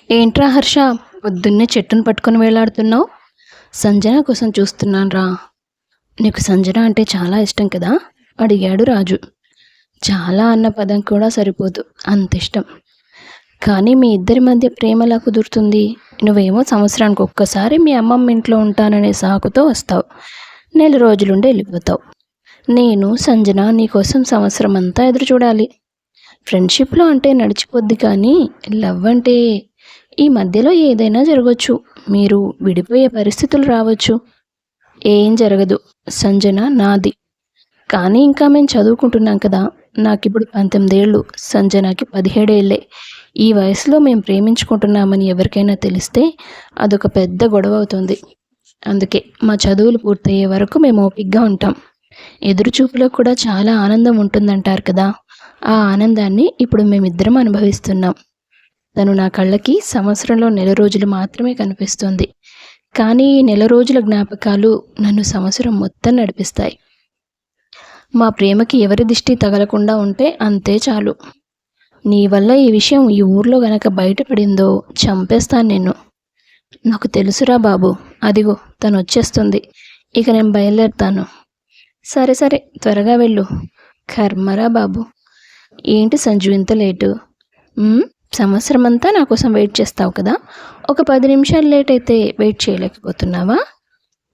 ఏంట్రా హర్ష, పొద్దున్నే చెట్టును పట్టుకొని వేలాడుతున్నావు? సంజన కోసం చూస్తున్నాను రా. నీకు సంజన అంటే చాలా ఇష్టం కదా? అడిగాడు రాజు. చాలా అన్న పదం కూడా సరిపోదు, అంత ఇష్టం. కానీ మీ ఇద్దరి మధ్య ప్రేమ ఎలా కుదురుతుంది? నువ్వేమో సంవత్సరానికి ఒక్కసారి మీ అమ్మమ్మ ఇంట్లో ఉంటాననే సాకుతో వస్తావు, నెల రోజులుండి వెళ్ళిపోతావు. నేను సంజన నీకోసం సంవత్సరం అంతా ఎదురు చూడాలి. ఫ్రెండ్షిప్లో అంటే నడిచిపోద్ది, కానీ లవ్ అంటే ఈ మధ్యలో ఏదైనా జరగచ్చు. మీరు విడిపోయే పరిస్థితులు రావచ్చు. ఏం జరగదు. సంజన నాది. కానీ ఇంకా మేము చదువుకుంటున్నాం కదా. నాకిప్పుడు 19 ఏళ్ళు, సంజనకి 17 ఏళ్ళే. ఈ వయసులో మేము ప్రేమించుకుంటున్నామని ఎవరికైనా తెలిస్తే అదొక పెద్ద గొడవ అవుతుంది. అందుకే మా చదువులు పూర్తయ్యే వరకు మేము ఓపికగా ఉంటాం. ఎదురుచూపులో కూడా చాలా ఆనందం ఉంటుందంటారు కదా. ఆ ఆనందాన్ని ఇప్పుడు మేమిద్దరం అనుభవిస్తున్నాం. తను నా కళ్ళకి సంవత్సరంలో నెల రోజులు మాత్రమే కనిపిస్తుంది. కానీ ఈ నెల రోజుల జ్ఞాపకాలు నన్ను సంవత్సరం మొత్తం నడిపిస్తాయి. మా ప్రేమకి ఎవరి దిష్టి తగలకుండా ఉంటే అంతే చాలు. నీ వల్ల ఈ విషయం ఈ ఊర్లో గనక బయటపడిందో చంపేస్తాను నిన్ను. నాకు తెలుసురా బాబు. అదిగో తను వచ్చేస్తుంది. ఇక నేను బయలుదేరుతాను. సరే సరే, త్వరగా వెళ్ళు. కర్మరా బాబు. ఏంటి సంజు ఇంత లేటు? సంవత్సరం అంతా నా కోసం వెయిట్ చేస్తావు కదా. ఒక 10 నిమిషాలు లేట్ అయితే వెయిట్ చేయలేకపోతున్నావా?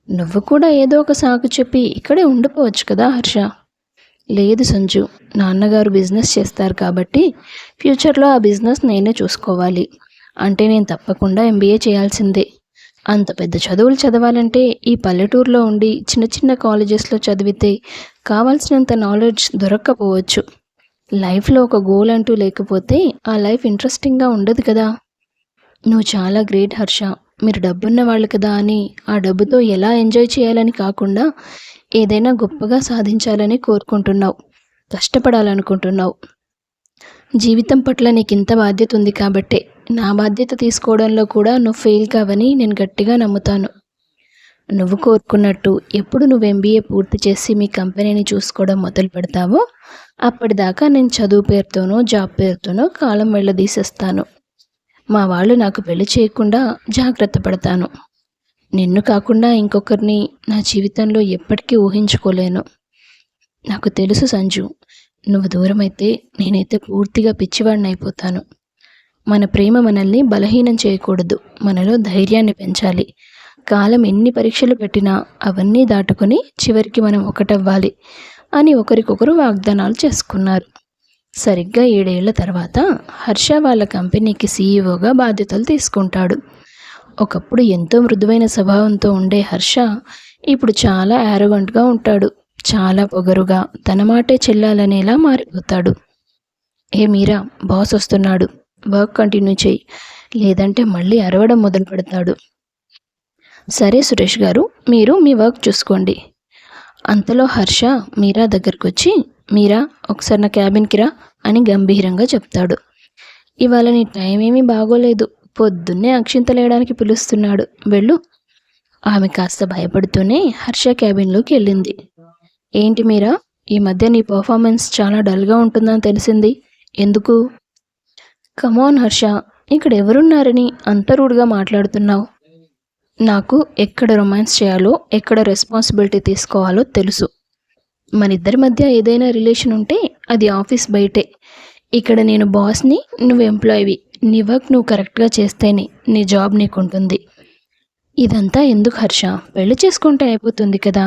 నువ్వు కూడా ఏదో ఒక సాకు చెప్పి ఇక్కడే ఉండిపోవచ్చు కదా హర్ష. లేదు సంజు, నాన్నగారు బిజినెస్ చేస్తారు కాబట్టి ఫ్యూచర్లో ఆ బిజినెస్ నేనే చూసుకోవాలి. అంటే నేను తప్పకుండా MBA చేయాల్సిందే. అంత పెద్ద చదువులు చదవాలంటే ఈ పల్లెటూరులో ఉండి చిన్న చిన్న కాలేజెస్లో చదివితే కావాల్సినంత నాలెడ్జ్ దొరక్కపోవచ్చు. లైఫ్లో ఒక గోల్ అంటూ లేకపోతే ఆ లైఫ్ ఇంట్రెస్టింగ్గా ఉండదు కదా. నువ్వు చాలా గ్రేట్ హర్ష. మీరు డబ్బున్న వాళ్ళు కదా అని ఆ డబ్బుతో ఎలా ఎంజాయ్ చేయాలని కాకుండా ఏదైనా గొప్పగా సాధించాలని కోరుకుంటున్నావు, కష్టపడాలనుకుంటున్నావు. జీవితం పట్ల నీకు ఇంత బాధ్యత ఉంది కాబట్టే నా బాధ్యత తీసుకోవడంలో కూడా నువ్వు ఫెయిల్ కావని నేను గట్టిగా నమ్ముతాను. నువ్వు కోరుకున్నట్టు ఎప్పుడు నువ్వు MBA పూర్తి చేసి మీ కంపెనీని చూసుకోవడం మొదలు పెడతావో అప్పటిదాకా నేను చదువు పేరుతోనో జాబ్ పేరుతోనో కాలం వెళ్ళదీసేస్తాను. మా వాళ్ళు నాకు పెళ్లి చేయకుండా జాగ్రత్త పడతాను. నిన్ను కాకుండా ఇంకొకరిని నా జీవితంలో ఎప్పటికీ ఊహించుకోలేను. నాకు తెలుసు సంజు, నువ్వు దూరమైతే నేనైతే పూర్తిగా పిచ్చివాడిని అయిపోతాను. మన ప్రేమ మనల్ని బలహీనం చేయకూడదు, మనలో ధైర్యాన్ని పెంచాలి. కాలం ఎన్ని పరీక్షలు పెట్టినా అవన్నీ దాటుకొని చివరికి మనం ఒకటవ్వాలి అని ఒకరికొకరు వాగ్దానాలు చేసుకున్నారు. సరిగ్గా 7 ఏళ్ల తర్వాత హర్ష వాళ్ళ కంపెనీకి CEOగా బాధ్యతలు తీసుకుంటాడు. ఒకప్పుడు ఎంతో మృదువైన స్వభావంతో ఉండే హర్ష ఇప్పుడు చాలా యారోగెంట్గా ఉంటాడు. చాలా పొగరుగా తన మాటే చెల్లాలనేలా మారిపోతాడు. ఏ మీరా, బాస్ వస్తున్నాడు, వర్క్ కంటిన్యూ చేయి, లేదంటే మళ్ళీ అరవడం మొదలు పెడతాడు. సరే సురేష్ గారు, మీరు మీ వర్క్ చూసుకోండి. అంతలో హర్ష మీరా దగ్గరకు వచ్చి, మీరా ఒకసారి నా క్యాబిన్కి రా అని గంభీరంగా చెప్తాడు. ఇవాళ నీ టైం ఏమీ బాగోలేదు, పొద్దున్నే అక్షింతలేయడానికి పిలుస్తున్నాడు, వెళ్ళు. ఆమె కాస్త భయపడుతూనే హర్ష క్యాబిన్లోకి వెళ్ళింది. ఏంటి మీరా, ఈ మధ్య నీ పర్ఫార్మెన్స్ చాలా డల్గా ఉంటుందని తెలిసింది, ఎందుకు? కమాన్ హర్ష, ఇక్కడ ఎవరున్నారని అంత రూడ్గా మాట్లాడుతున్నావు? నాకు ఎక్కడ రొమాన్స్ చేయాలో, ఎక్కడ రెస్పాన్సిబిలిటీ తీసుకోవాలో తెలుసు. మన ఇద్దరి మధ్య ఏదైనా రిలేషన్ ఉంటే అది ఆఫీస్ బయటే. ఇక్కడ నేను బాస్ని, నువ్వు ఎంప్లాయీవి. నీ వర్క్ నువ్వు కరెక్ట్గా చేస్తేనే నీ జాబ్ నీకు ఉంటుంది. ఇదంతా ఎందుకు హర్ష? పెళ్లి చేసుకుంటే అయిపోతుంది కదా.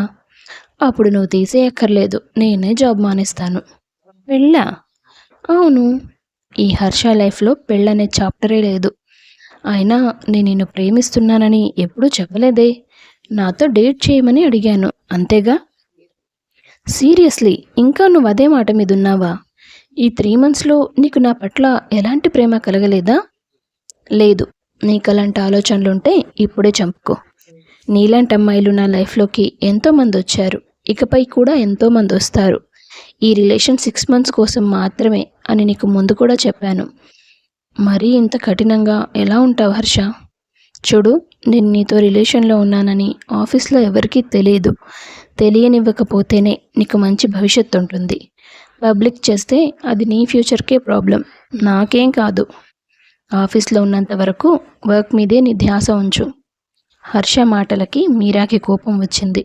అప్పుడు నువ్వు తీసేయక్కర్లేదు, నేనే జాబ్ మానేస్తాను. పెళ్ళా? అవును. ఈ హర్ష లైఫ్లో పెళ్ళనే చాప్టరే లేదు. అయినా నేను నిన్ను ప్రేమిస్తున్నానని ఎప్పుడూ చెప్పలేదే. నాతో డేట్ చేయమని అడిగాను, అంతేగా. సీరియస్లీ, ఇంకా నువ్వు అదే మాట మీద ఉన్నావా? ఈ 3 monthsలో నీకు నా పట్ల ఎలాంటి ప్రేమ కలగలేదా? లేదు. నీకు అలాంటి ఆలోచనలుంటే ఇప్పుడే చంపుకో. నీలాంటి అమ్మాయిలు నా లైఫ్లోకి ఎంతోమంది వచ్చారు, ఇకపై కూడా ఎంతోమంది వస్తారు. ఈ రిలేషన్ 6 months కోసం మాత్రమే అని నీకు ముందు కూడా చెప్పాను. మరీ ఇంత కఠినంగా ఎలా ఉంటావు హర్ష? చూడు, నేను నీతో రిలేషన్లో ఉన్నానని ఆఫీస్లో ఎవరికీ తెలియదు. తెలియనివ్వకపోతేనే నీకు మంచి భవిష్యత్తు ఉంటుంది. పబ్లిక్ చేస్తే అది నీ ఫ్యూచర్కే ప్రాబ్లం, నాకేం కాదు. ఆఫీస్లో ఉన్నంత వరకు వర్క్ మీదే నీ ధ్యాస ఉంచు. హర్ష మాటలకి మీరాకి కోపం వచ్చింది.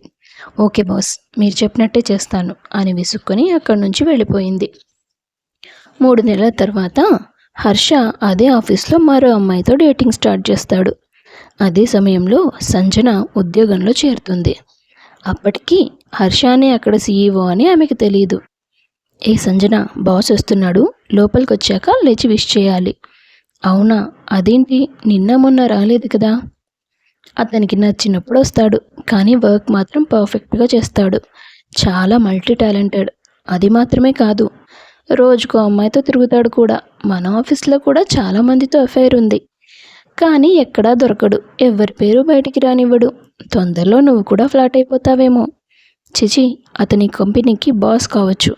ఓకే బాస్, మీరు చెప్పినట్టే చేస్తాను అని విసుక్కొని అక్కడి నుంచి వెళ్ళిపోయింది. 3 నెలల తర్వాత హర్ష అదే ఆఫీస్లో మరో అమ్మాయితో డేటింగ్ స్టార్ట్ చేస్తాడు. అదే సమయంలో సంజన ఉద్యోగంలో చేరుతుంది. అప్పటికి హర్ష అనే అక్కడ సీఈఓ అని ఆమెకు తెలియదు. ఏ సంజన, బాస్ వస్తున్నాడు, లోపలికి వచ్చాక లేచి విష్ చేయాలి. అవునా, అదేంటి నిన్న మొన్న రాలేదు కదా. అతనికి నచ్చినప్పుడు వస్తాడు, కానీ వర్క్ మాత్రం పర్ఫెక్ట్గా చేస్తాడు. చాలా మల్టీ టాలెంటెడ్. అది మాత్రమే కాదు, రోజుకో అమ్మాయితో తిరుగుతాడు కూడా. మన ఆఫీస్లో కూడా చాలామందితో అఫైర్ ఉంది, కానీ ఎక్కడా దొరకడు. ఎవరి పేరు బయటికి రానివ్వడు. తొందరలో నువ్వు కూడా ఫ్లాట్ అయిపోతావేమో. చిచి, అతని కంపెనీకి బాస్ కావచ్చు,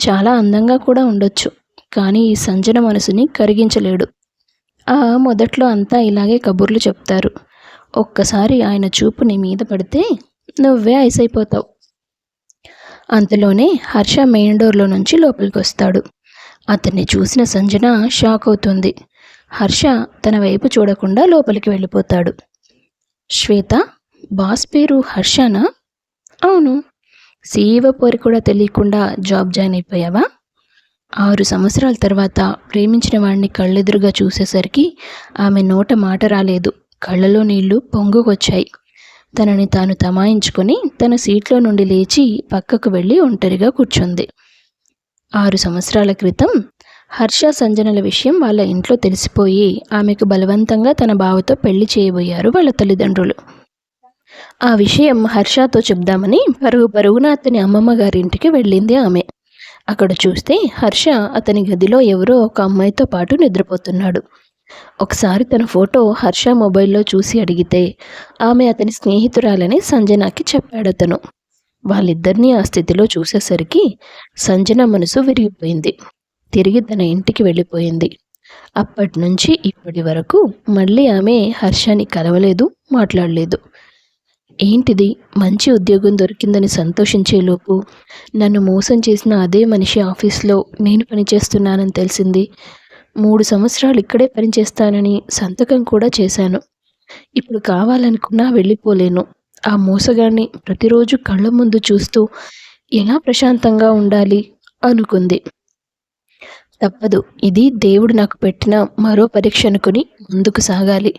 చాలా అందంగా కూడా ఉండొచ్చు, కానీ ఈ సంజన మనసుని కరిగించలేడు. మొదట్లో అంతా ఇలాగే కబుర్లు చెప్తారు. ఒక్కసారి ఆయన చూపు నీ మీద పడితే నువ్వే ఐస్ అయిపోతావు. అంతలోనే హర్ష మెయిన్ డోర్లో నుంచి లోపలికి వస్తాడు. అతన్ని చూసిన సంజన షాక్ అవుతుంది. హర్ష తన వైపు చూడకుండా లోపలికి వెళ్ళిపోతాడు. శ్వేత, బాస్ పేరు హర్షనా? అవును. సీఈఓ పేరు కూడా తెలియకుండా జాబ్ జాయిన్ అయిపోయావా? 6 సంవత్సరాల తర్వాత ప్రేమించిన వాడిని కళ్ళెదురుగా చూసేసరికి ఆమె నోట మాట రాలేదు. కళ్ళలో నీళ్లు పొంగుకొచ్చాయి. తనని తాను తమాయించుకొని తన సీట్లో నుండి లేచి పక్కకు వెళ్ళి ఒంటరిగా కూర్చుంది. 6 సంవత్సరాల క్రితం హర్ష సంజనల విషయం వాళ్ళ ఇంట్లో తెలిసిపోయి ఆమెకు బలవంతంగా తన బావతో పెళ్లి చేయబోయారు వాళ్ళ తల్లిదండ్రులు. ఆ విషయం హర్షతో చెప్దామని పరుగున అతని అమ్మమ్మ గారింటికి వెళ్ళింది ఆమె. అక్కడ చూస్తే హర్ష అతని గదిలో ఎవరో ఒక అమ్మాయితో పాటు నిద్రపోతున్నాడు. ఒకసారి తన ఫోటో హర్ష మొబైల్లో చూసి అడిగితే ఆమె అతని స్నేహితురాలని సంజనకి చెప్పాడతను. వాళ్ళిద్దరినీ ఆ స్థితిలో చూసేసరికి సంజన మనసు విరిగిపోయింది. తిరిగి తన ఇంటికి వెళ్ళిపోయింది. అప్పటి నుంచి ఇప్పటి వరకు మళ్ళీ ఆమె హర్షని కలవలేదు, మాట్లాడలేదు. ఏంటిది, మంచి ఉద్యోగం దొరికిందని సంతోషించేలోపు నన్ను మోసం చేసిన అదే మనిషి ఆఫీస్లో నేను పనిచేస్తున్నానని తెలిసింది. 3 సంవత్సరాలు ఇక్కడే పనిచేస్తానని సంతకం కూడా చేశాను. ఇప్పుడు కావాలనుకున్నా వెళ్ళిపోలేను. ఆ మోసగాన్ని ప్రతిరోజు కళ్ళ ముందు చూస్తూ ఎలా ప్రశాంతంగా ఉండాలి అనుకుంది. తప్పదు, ఇది దేవుడు నాకు పెట్టిన మరో పరీక్ష అనుకుని ముందుకు సాగాలి.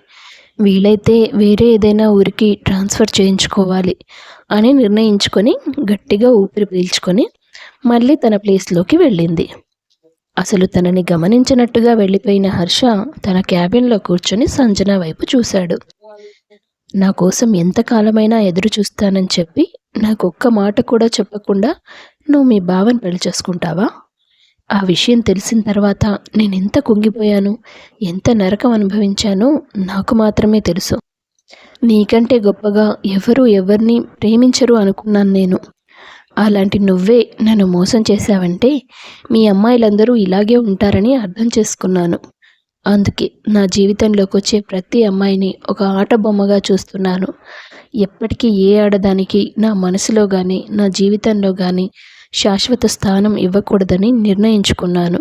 వీలైతే వేరే ఏదైనా ఊరికి ట్రాన్స్ఫర్ చేయించుకోవాలి అని నిర్ణయించుకొని గట్టిగా ఊపిరి పీల్చుకొని మళ్ళీ తన ప్లేస్లోకి వెళ్ళింది. అసలు తనని గమనించినట్టుగా వెళ్ళిపోయిన హర్ష తన క్యాబిన్లో కూర్చొని సంజన వైపు చూశాడు. నా కోసం ఎంతకాలమైనా ఎదురు చూస్తానని చెప్పి నాకు ఒక్క మాట కూడా చెప్పకుండా నువ్వు మీ బావని పెళ్లి చేసుకుంటావా? ఆ విషయం తెలిసిన తర్వాత నేను ఎంత కుంగిపోయాను, ఎంత నరకం అనుభవించానో నాకు మాత్రమే తెలుసు. నీకంటే గొప్పగా ఎవరిని ప్రేమించరు అనుకున్నాను నేను. అలాంటి నువ్వే నన్ను మోసం చేశావంటే మీ అమ్మాయిలందరూ ఇలాగే ఉంటారని అర్థం చేసుకున్నాను. అందుకే నా జీవితంలోకి వచ్చే ప్రతి అమ్మాయిని ఒక ఆట బొమ్మగా చూస్తున్నాను. ఎప్పటికీ ఏ ఆడదానికి నా మనసులో కానీ నా జీవితంలో కానీ శాశ్వత స్థానం ఇవ్వకూడదని నిర్ణయించుకున్నాను.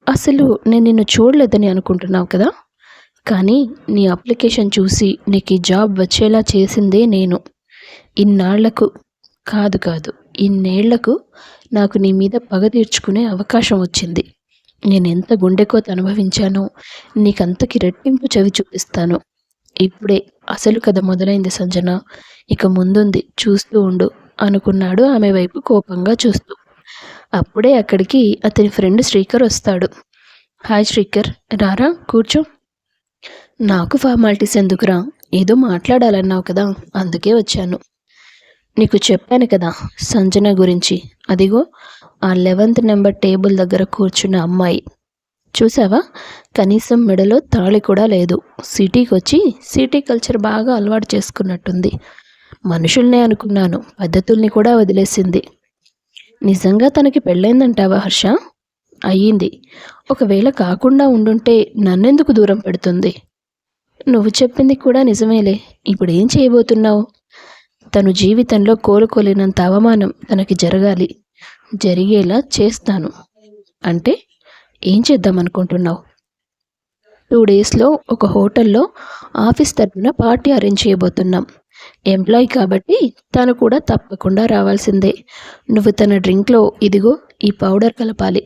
అసలు నేను నిన్ను చూడలేదని అనుకుంటున్నావు కదా, కానీ నీ అప్లికేషన్ చూసి నీకు ఈ జాబ్ వచ్చేలా చేసిందే నేను. ఇన్నాళ్లకు కాదు ఇన్నేళ్లకు నాకు నీ మీద పగ తీర్చుకునే అవకాశం వచ్చింది. నేనెంత గుండెకోత అనుభవించానో నీకంతకి రెట్టింపు చవి చూపిస్తాను. ఇప్పుడే అసలు కథ మొదలైంది సంజన, ఇక ముందుంది, చూస్తూ ఉండు అనుకున్నాడు ఆమె వైపు కోపంగా చూస్తూ. అప్పుడే అక్కడికి అతని ఫ్రెండ్ శ్రీకర్ వస్తాడు. హాయ్ శ్రీకర్, రారా కూర్చో. నాకు ఫార్మాలిటీస్ ఎందుకురా, ఏదో మాట్లాడాలన్నావు కదా, అందుకే వచ్చాను. నీకు చెప్పాను కదా సంజన గురించి, అదిగో ఆ 11th నెంబర్ టేబుల్ దగ్గర కూర్చున్న అమ్మాయి చూసావా, కనీసం మెడలో తాళి కూడా లేదు. సిటీకి వచ్చి సిటీ కల్చర్ బాగా అలవాటు చేసుకున్నట్టుంది. మనుషుల్నే అనుకున్నాను, పద్ధతుల్ని కూడా వదిలేసింది. నిజంగా తనకి పెళ్ళైందంటావా హర్ష? అయ్యింది. ఒకవేళ కాకుండా ఉండుంటే నన్నెందుకు దూరం పెడుతుంది? నువ్వు చెప్పింది కూడా నిజమేలే. ఇప్పుడు ఏం చేయబోతున్నావు? తను జీవితంలో కోలుకోలేనంత అవమానం తనకి జరగాలి, జరిగేలా చేస్తాను. అంటే ఏం చేద్దామనుకుంటున్నావు? 2 డేస్లో ఒక హోటల్లో ఆఫీస్ తరపున పార్టీ అరేంజ్ చేయబోతున్నాం. ఎంప్లాయీ కాబట్టి తను కూడా తప్పకుండా రావాల్సిందే. నువ్వు తన డ్రింక్లో ఇదిగో ఈ పౌడర్ కలపాలి.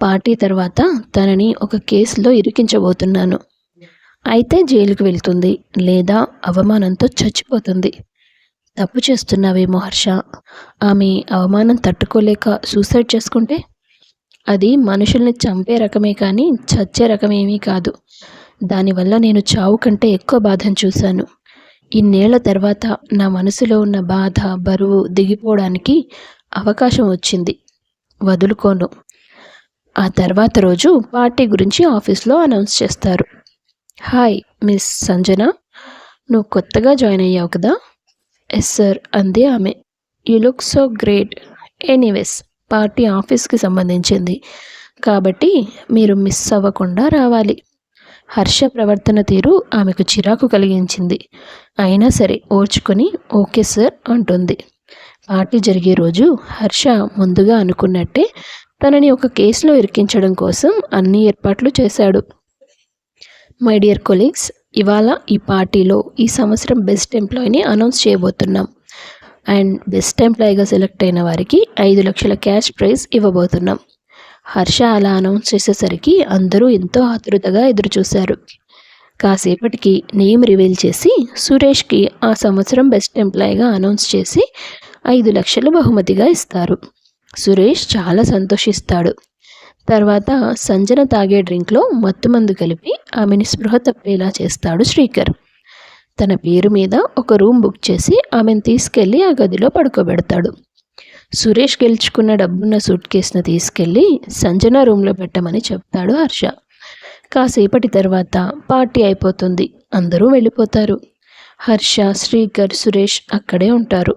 పార్టీ తర్వాత తనని ఒక కేసులో ఇరికించబోతున్నాను. అయితే జైలుకి వెళ్తుంది, లేదా అవమానంతో చచ్చిపోతుంది. తప్పు చేస్తున్నావేమో హర్ష. ఆమె అవమానం తట్టుకోలేక సూసైడ్ చేసుకుంటే? అది మనుషుల్ని చంపే రకమే కానీ చచ్చే రకమేమీ కాదు. దానివల్ల నేను చావు కంటే ఎక్కువ బాధను చూశాను. ఇన్నేళ్ల తర్వాత నా మనసులో ఉన్న బాధ, బరువు దిగిపోవడానికి అవకాశం వచ్చింది. వదులుకోను. ఆ తర్వాత రోజు పార్టీ గురించి ఆఫీస్లో అనౌన్స్ చేస్తారు. హాయ్ మిస్ సంజన, నువ్వు కొత్తగా జాయిన్ అయ్యావు కదా? ఎస్ సార్ అంది ఆమె. You look so great. Anyways, party ఆఫీస్కి సంబంధించింది కాబట్టి మీరు మిస్ అవ్వకుండా రావాలి. హర్ష ప్రవర్తన తీరు ఆమెకు చిరాకు కలిగించింది. అయినా సరే ఓర్చుకొని ఓకే సార్ అంటుంది. పార్టీ జరిగే రోజు హర్ష ముందుగా అనుకున్నట్టే తనని ఒక కేసులో ఇరికించడం కోసం అన్ని ఏర్పాట్లు చేశాడు. మై డియర్ కొలీగ్స్, ఇవాళ ఈ పార్టీలో ఈ సంవత్సరం బెస్ట్ ఎంప్లాయీని అనౌన్స్ చేయబోతున్నాం. అండ్ బెస్ట్ ఎంప్లాయీగా సెలెక్ట్ అయిన వారికి 5 లక్షల క్యాష్ ప్రైజ్ ఇవ్వబోతున్నాం. హర్ష అలా అనౌన్స్ చేసేసరికి అందరూ ఎంతో ఆతృతగా ఎదురుచూశారు. కాసేపటికి నేమ్ రివీల్ చేసి సురేష్కి ఆ సంవత్సరం బెస్ట్ ఎంప్లాయీగా అనౌన్స్ చేసి 5 లక్షలు బహుమతిగా ఇస్తారు. సురేష్ చాలా సంతోషిస్తాడు. తర్వాత సంజన తాగే డ్రింక్లో మత్తుమందు కలిపి ఆమెని స్పృహ తప్పేలా చేస్తాడు శ్రీకర్. తన పేరు మీద ఒక రూమ్ బుక్ చేసి ఆమెను తీసుకెళ్ళి ఆ గదిలో పడుకోబెడతాడు. సురేష్ గెలుచుకున్న డబ్బున్న సూట్ కేసును తీసుకెళ్ళి సంజన రూమ్లో పెట్టమని చెప్తాడు హర్ష. కాసేపటి తర్వాత పార్టీ అయిపోతుంది. అందరూ వెళ్ళిపోతారు. హర్ష, శ్రీకర్, సురేష్ అక్కడే ఉంటారు.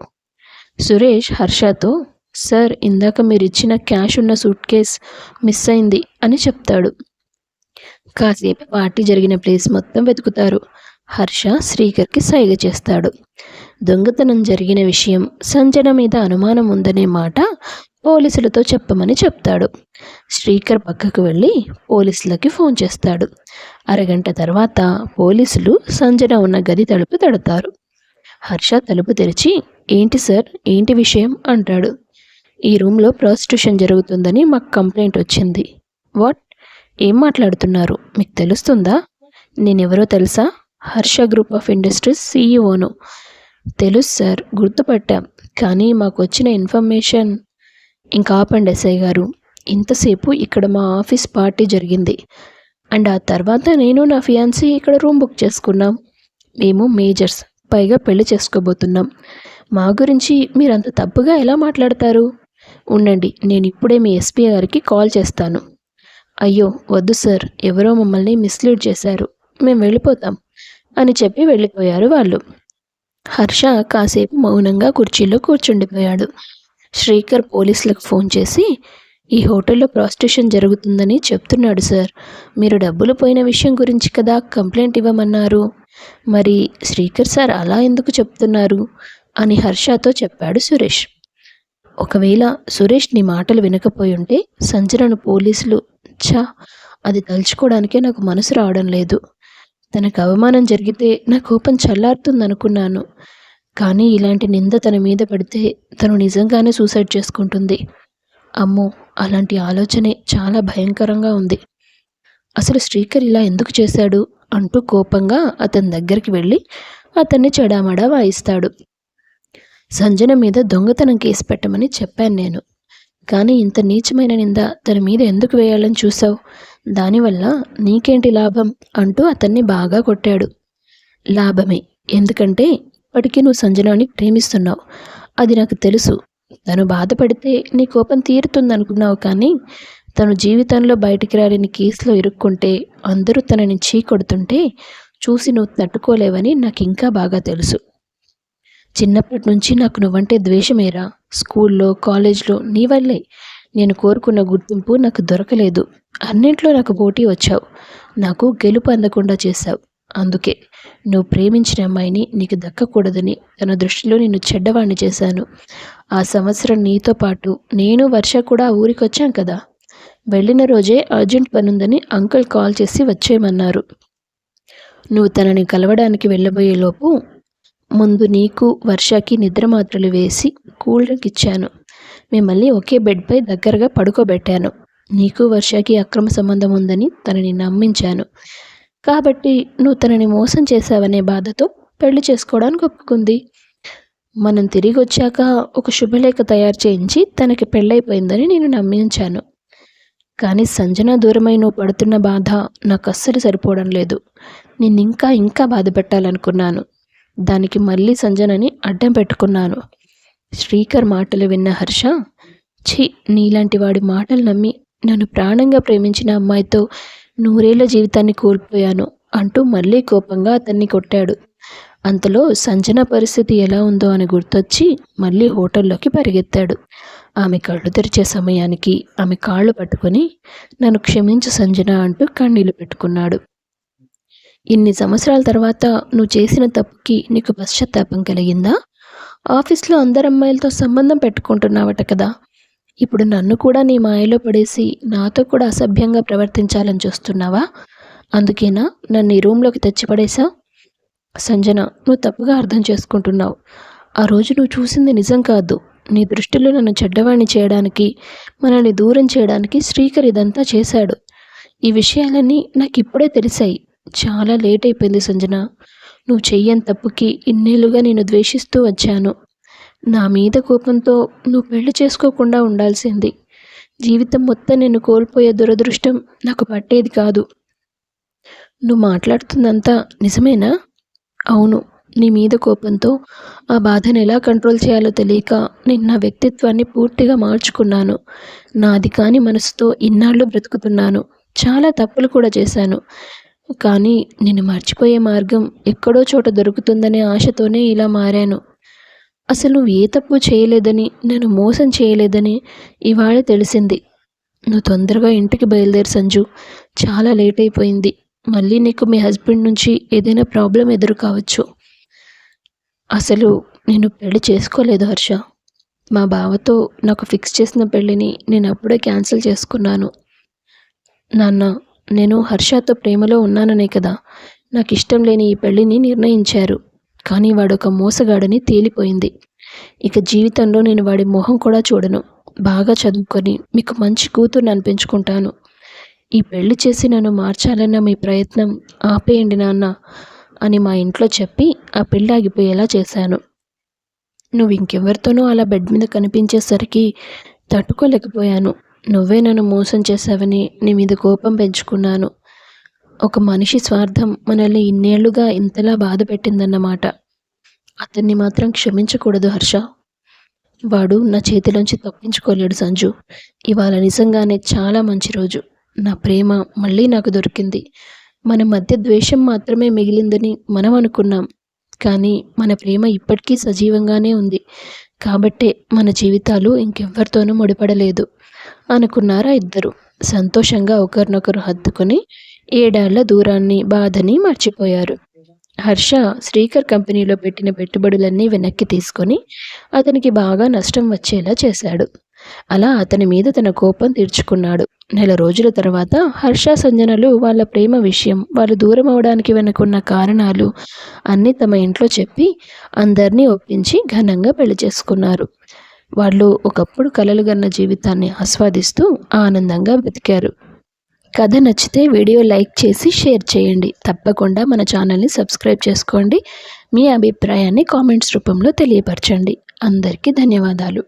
సురేష్ హర్షతో, సార్ ఇందాక మీరు ఇచ్చిన క్యాష్ ఉన్న సూట్ కేస్ మిస్ అయింది అని చెప్తాడు. కాసేపు పార్టీ జరిగిన ప్లేస్ మొత్తం వెతుకుతారు. హర్ష శ్రీకర్కి సైగ చేస్తాడు. దొంగతనం జరిగిన విషయం, సంజన మీద అనుమానం ఉందనే మాట పోలీసులతో చెప్పమని చెప్తాడు. శ్రీకర్ పక్కకు వెళ్ళి పోలీసులకి ఫోన్ చేస్తాడు. అరగంట తర్వాత పోలీసులు సంజన ఉన్న గది తలుపు తడతారు. హర్ష తలుపు తెరిచి, ఏంటి సార్, ఏంటి విషయం అంటాడు. ఈ రూమ్లో ప్రాస్టిట్యూషన్ జరుగుతుందని మాకు కంప్లైంట్ వచ్చింది. వాట్? ఏం మాట్లాడుతున్నారు? మీకు తెలుస్తుందా? నేనెవరో తెలుసా? హర్ష గ్రూప్ ఆఫ్ ఇండస్ట్రీస్ సీఈఓను. తెలుసు సార్, గుర్తుపట్టాం. కానీ మాకు వచ్చిన ఇన్ఫర్మేషన్. ఇంకా ఆపండి ఎస్ఐ గారు. ఇంతసేపు ఇక్కడ మా ఆఫీస్ పార్టీ జరిగింది. అండ్ ఆ తర్వాత నేను నా ఫియాన్సీ ఇక్కడ రూమ్ బుక్ చేసుకున్నాం. మేము మేజర్స్, పైగా పెళ్లి చేసుకోబోతున్నాం. మా గురించి మీరంత తప్పుగా ఎలా మాట్లాడతారు? ఉండండి, నేను ఇప్పుడే మీ ఎస్పీ గారికి కాల్ చేస్తాను. అయ్యో వద్దు సార్, ఎవరో మమ్మల్ని మిస్లీడ్ చేశారు, మేము వెళ్ళిపోతాం అని చెప్పి వెళ్ళిపోయారు వాళ్ళు. హర్ష కాసేపు మౌనంగా కుర్చీలో కూర్చుండిపోయాడు. శ్రీకర్ పోలీసులకు ఫోన్ చేసి, ఈ హోటల్లో ప్రాస్టిట్యూషన్ జరుగుతుందని చెప్తున్నాడు సార్. మీరు డబ్బులు పోయిన విషయం గురించి కదా కంప్లైంట్ ఇవ్వమన్నారు. మరి శ్రీకర్ సార్ అలా ఎందుకు చెప్తున్నారు అని హర్షతో చెప్పాడు సురేష్. ఒకవేళ సురేష్ నీ మాటలు వినకపోయి ఉంటే సంజనను పోలీసులు అది తలుచుకోవడానికే నాకు మనసు రావడం లేదు. తనకు అవమానం జరిగితే నా కోపం చల్లారుతుందనుకున్నాను. కానీ ఇలాంటి నింద తన మీద పడితే తను నిజంగానే సూసైడ్ చేసుకుంటుంది. అమ్మో, అలాంటి ఆలోచనే చాలా భయంకరంగా ఉంది. అసలు శ్రీకర్ ఇలా ఎందుకు చేశాడు అంటూ కోపంగా అతని దగ్గరికి వెళ్ళి అతన్ని చెడామడా వాయిస్తాడు. సంజన మీద దొంగతనం కేసు పెట్టమని చెప్పాను నేను. కానీ ఇంత నీచమైన నింద తన మీద ఎందుకు వేయాలని చూసావు? దానివల్ల నీకేంటి లాభం అంటూ అతన్ని బాగా కొట్టాడు. లాభమే, ఎందుకంటే ఇప్పటికీ నువ్వు సంజనాని ప్రేమిస్తున్నావు. అది నాకు తెలుసు. తను బాధపడితే నీ కోపం తీరుతుందనుకున్నావు. కానీ తను జీవితంలో బయటికి రాలేని కేసులో ఇరుక్కుంటే అందరూ తనని చీకొడుతుంటే చూసి నువ్వు తట్టుకోలేవని నాకు ఇంకా బాగా తెలుసు. చిన్నప్పటి నుంచి నాకు నువ్వంటే ద్వేషమేరా. స్కూల్లో, కాలేజ్లో నీ వల్లే నేను కోరుకున్న గుర్తింపు నాకు దొరకలేదు. అన్నింట్లో నాకు పోటీ వచ్చావు. నాకు గెలుపు అందకుండా చేశావు. అందుకే నువ్వు ప్రేమించిన అమ్మాయిని నీకు దక్కకూడదని తన దృష్టిలో నిన్ను చెడ్డవాణ్ణి చేశాను. ఆ సంవత్సరం నీతో పాటు నేను, వర్ష కూడా ఊరికి వచ్చాం కదా. వెళ్ళిన రోజే అర్జెంట్ పనుందని అంకుల్ కాల్ చేసి వచ్చేయమన్నారు. నువ్వు తనని కలవడానికి వెళ్ళబోయేలోపు ముందు నీకు వర్షకి నిద్ర మాత్రలు వేసి కూల్ డ్రింక్ ఇచ్చాను. మిమ్మల్ని ఒకే బెడ్పై దగ్గరగా పడుకోబెట్టాను. నీకు వర్షకి అక్రమ సంబంధం ఉందని తనని నమ్మించాను. కాబట్టి నువ్వు తనని మోసం చేశావనే బాధతో పెళ్లి చేసుకోవడానికి ఒప్పుకుంది. మనం తిరిగి వచ్చాక ఒక శుభలేఖ తయారు చేయించి తనకి పెళ్ళైపోయిందని నేను నమ్మించాను. కానీ సంజన దూరమై నువ్వు పడుతున్న బాధ నాకు అస్సలు సరిపోవడం లేదు. నిన్నింకా ఇంకా బాధ పెట్టాలనుకున్నాను. దానికి మళ్ళీ సంజనని అడ్డం పెట్టుకున్నాను. శ్రీకర్ మాటలు విన్న హర్ష, ఛీ, నీలాంటి వాడి మాటలు నమ్మి నన్ను ప్రాణంగా ప్రేమించిన అమ్మాయితో 100 ఏళ్ల జీవితాన్ని కోల్పోయాను అంటూ మళ్ళీ కోపంగా అతన్ని కొట్టాడు. అంతలో సంజన పరిస్థితి ఎలా ఉందో అని గుర్తొచ్చి మళ్ళీ హోటల్లోకి పరిగెత్తాడు. ఆమె కళ్ళు తెరిచే సమయానికి ఆమె కాళ్ళు పట్టుకొని, నన్ను క్షమించు సంజన అంటూ కన్నీళ్లు పెట్టుకున్నాడు. ఇన్ని సంవత్సరాల తర్వాత నువ్వు చేసిన తప్పుకి నీకు పశ్చాత్తాపం కలిగిందా? ఆఫీస్లో అందరు అమ్మాయిలతో సంబంధం పెట్టుకుంటున్నావట కదా. ఇప్పుడు నన్ను కూడా నీ మాయలో పడేసి నాతో కూడా అసభ్యంగా ప్రవర్తించాలని చూస్తున్నావా? అందుకేనా నన్ను ఈ రూమ్లోకి తెచ్చిపడేశావు? సంజన, నువ్వు తప్పుగా అర్థం చేసుకుంటున్నావు. ఆ రోజు నువ్వు చూసింది నిజం కాదు. నీ దృష్టిలో నన్ను చెడ్డవాణ్ణి చేయడానికి, మనల్ని దూరం చేయడానికి శ్రీకర్ ఇదంతా చేశాడు. ఈ విషయాలన్నీ నాకు ఇప్పుడే తెలిసాయి. చాలా లేట్ అయిపోయింది సంజన. నువ్వు చెయ్యని తప్పుకి ఇన్నేళ్ళుగా నేను ద్వేషిస్తూ వచ్చాను. నా మీద కోపంతో నువ్వు పెళ్లి చేసుకోకుండా ఉండాల్సింది. జీవితం మొత్తం నిన్ను కోల్పోయే దురదృష్టం నాకు పట్టేది కాదు. నువ్వు మాట్లాడుతుందంతా నిజమేనా? అవును. నీ మీద కోపంతో ఆ బాధను ఎలా కంట్రోల్ చేయాలో తెలియక నేను నా వ్యక్తిత్వాన్ని పూర్తిగా మార్చుకున్నాను. నాది కాని మనసుతో ఇన్నాళ్ళు బ్రతుకుతున్నాను. చాలా తప్పులు కూడా చేశాను. కానీ నిన్ను మర్చిపోయే మార్గం ఎక్కడో చోట దొరుకుతుందనే ఆశతోనే ఇలా మారాను. అసలు నువ్వు ఏ తప్పు చేయలేదని, నన్ను మోసం చేయలేదని ఇవాళ తెలిసింది. నువ్వు తొందరగా ఇంటికి బయలుదేరి సంజు. చాలా లేట్ అయిపోయింది. మళ్ళీ నీకు మీ హస్బెండ్ నుంచి ఏదైనా ప్రాబ్లం ఎదురు కావచ్చు. అసలు నేను పెళ్లి చేసుకోలేదు హర్ష. మా బావతో నాకు ఫిక్స్ చేసిన పెళ్ళిని నేను అప్పుడే క్యాన్సిల్ చేసుకున్నాను. నాన్న, నేను హర్షతో ప్రేమలో ఉన్నాననే కదా నాకు ఇష్టం లేని ఈ పెళ్ళిని నిర్ణయించారు. కానీ వాడొక మోసగాడని తేలిపోయింది. ఇక జీవితంలో నేను వాడి మొహం కూడా చూడను. బాగా చదువుకొని మీకు మంచి కూతుర్ని అనిపించుకుంటాను. ఈ పెళ్లి చేసి నన్ను మార్చాలన్న మీ ప్రయత్నం ఆపేయండి నాన్న అని మా ఇంట్లో చెప్పి ఆ పెళ్ళి ఆగిపోయేలా చేశాను. నువ్వు ఇంకెవరితోనో అలా బెడ్ మీద కనిపించేసరికి తట్టుకోలేకపోయాను. నువ్వే నన్ను మోసం చేశావని నీ మీద కోపం పెంచుకున్నాను. ఒక మనిషి స్వార్థం మనల్ని ఇన్నేళ్లుగా ఇంతలా బాధ పెట్టిందన్నమాట. అతన్ని మాత్రం క్షమించకూడదు హర్ష. వాడు నా చేతిలోంచి తప్పించుకోలేడు సంజు. ఇవాళ నిజంగానే చాలా మంచి రోజు. నా ప్రేమ మళ్ళీ నాకు దొరికింది. మన మధ్య ద్వేషం మాత్రమే మిగిలిందని మనం అనుకున్నాం. కానీ మన ప్రేమ ఇప్పటికీ సజీవంగానే ఉంది. కాబట్టే మన జీవితాలు ఇంకెవ్వరితోనూ ముడిపడలేదు అనుకున్నారా ఇద్దరు. సంతోషంగా ఒకరినొకరు హత్తుకొని 7 ఏళ్ల దూరాన్ని, బాధని మర్చిపోయారు. హర్ష శ్రీకర్ కంపెనీలో పెట్టిన పెట్టుబడులన్నీ వెనక్కి తీసుకొని అతనికి బాగా నష్టం వచ్చేలా చేశాడు. అలా అతని మీద తన కోపం తీర్చుకున్నాడు. నెల రోజుల తర్వాత హర్ష సంజనలు వాళ్ళ ప్రేమ విషయం, వాళ్ళు దూరం అవడానికి వెనుకున్న కారణాలు అన్నీ తమ ఇంట్లో చెప్పి అందరినీ ఒప్పించి ఘనంగా పెళ్లి చేసుకున్నారు. వాళ్ళు ఒకప్పుడు కలలుగన్న జీవితాన్ని ఆస్వాదిస్తూ ఆనందంగా బ్రతికారు. కథ నచ్చితే వీడియో లైక్ చేసి షేర్ చేయండి. తప్పకుండా మన ఛానల్ని సబ్స్క్రైబ్ చేసుకోండి. మీ అభిప్రాయాన్ని కామెంట్స్ రూపంలో తెలియపరచండి. అందరికీ ధన్యవాదాలు.